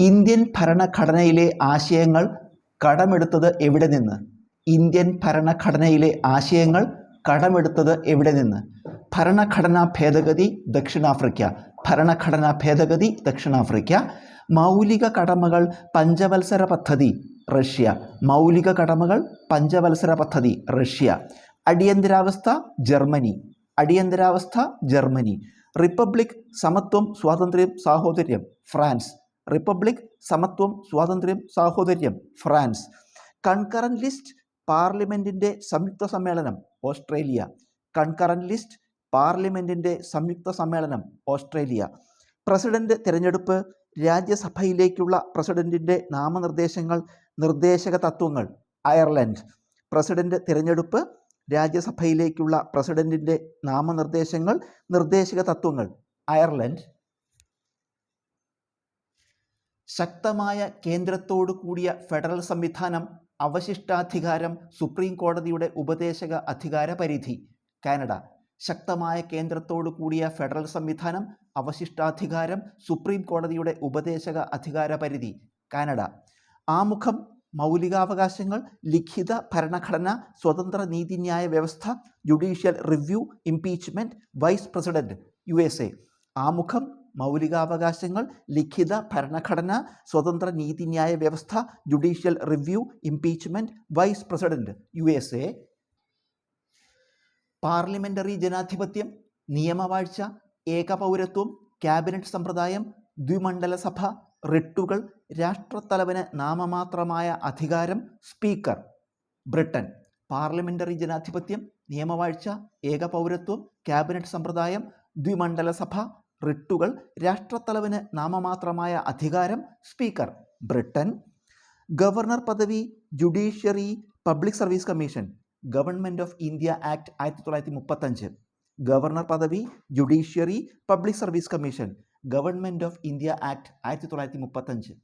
Indian ഭരണഘടനയിലെ ആശയങ്ങൾ കടമെടുത്തത് എവിടെ നിന്ന്? ഇന്ത്യൻ ഭരണഘടനയിലെ ആശയങ്ങൾ കടമെടുത്തത് എവിടെ നിന്ന്? ഭരണഘടനാ ഭേദഗതി ദക്ഷിണാഫ്രിക്ക. ഭരണഘടനാ ഭേദഗതി ദക്ഷിണാഫ്രിക്ക. മൗലിക കടമകൾ പഞ്ചവത്സര പദ്ധതി റഷ്യ. മൗലിക കടമകൾ പഞ്ചവത്സര പദ്ധതി റഷ്യ. അടിയന്തരാവസ്ഥ ജർമ്മനി. അടിയന്തരാവസ്ഥ ജർമ്മനി. റിപ്പബ്ലിക് സമത്വം സ്വാതന്ത്ര്യം സാഹോദര്യം ഫ്രാൻസ്. റിപ്പബ്ലിക് സമത്വം സ്വാതന്ത്ര്യം സാഹോദര്യം ഫ്രാൻസ്. കൺകറന്റ് ലിസ്റ്റ് പാർലമെന്റിന്റെ സംയുക്ത സമ്മേളനം ഓസ്ട്രേലിയ. കൺകറന്റ് ലിസ്റ്റ് പാർലമെന്റിന്റെ സംയുക്ത സമ്മേളനം ഓസ്ട്രേലിയ. പ്രസിഡന്റ് തിരഞ്ഞെടുപ്പ് രാജ്യസഭയിലേക്കുള്ള പ്രസിഡന്റിന്റെ നാമനിർദ്ദേശങ്ങൾ നിർദ്ദേശക തത്വങ്ങൾ അയർലൻഡ്. പ്രസിഡന്റ് തിരഞ്ഞെടുപ്പ് രാജ്യസഭയിലേക്കുള്ള പ്രസിഡന്റിന്റെ നാമനിർദ്ദേശങ്ങൾ നിർദ്ദേശക തത്വങ്ങൾ അയർലൻഡ്. ശക്തമായ കേന്ദ്രത്തോടു കൂടിയ ഫെഡറൽ സംവിധാനം അവശിഷ്ടാധികാരം സുപ്രീം കോടതിയുടെ ഉപദേശക അധികാര പരിധി കാനഡ. ശക്തമായ കേന്ദ്രത്തോടു കൂടിയ ഫെഡറൽ സംവിധാനം അവശിഷ്ടാധികാരം സുപ്രീം കോടതിയുടെ ഉപദേശക അധികാര പരിധി കാനഡ. ആമുഖം മൗലികാവകാശങ്ങൾ ലിഖിത ഭരണഘടന സ്വതന്ത്ര നീതിന്യായ വ്യവസ്ഥ judicial review impeachment vice president USA. ആമുഖം മൗലികാവകാശങ്ങൾ ലിഖിത ഭരണഘടന സ്വതന്ത്ര നീതിന്യായ വ്യവസ്ഥ judicial review impeachment vice president USA. Parliamentary ജനാധിപത്യം നിയമവാഴ്ച ഏകപൗരത്വം ക്യാബിനറ്റ് സമ്പ്രദായം ദ്വിമണ്ഡല സഭ റിട്ടുകൾ രാഷ്ട്രത്തലവന് നാമമാത്രമായ അധികാരം സ്പീക്കർ ബ്രിട്ടൻ. പാർലമെന്ററി ജനാധിപത്യം നിയമവാഴ്ച ഏകപൗരത്വം ക്യാബിനറ്റ് സമ്പ്രദായം ദ്വിമണ്ഡല സഭ റിട്ടുകൾ രാഷ്ട്രത്തലവന് നാമമാത്രമായ അധികാരം സ്പീക്കർ ബ്രിട്ടൻ. ഗവർണർ പദവി judiciary public service commission government of India act 1935. Governor പദവി judiciary public service commission government of India act 1935.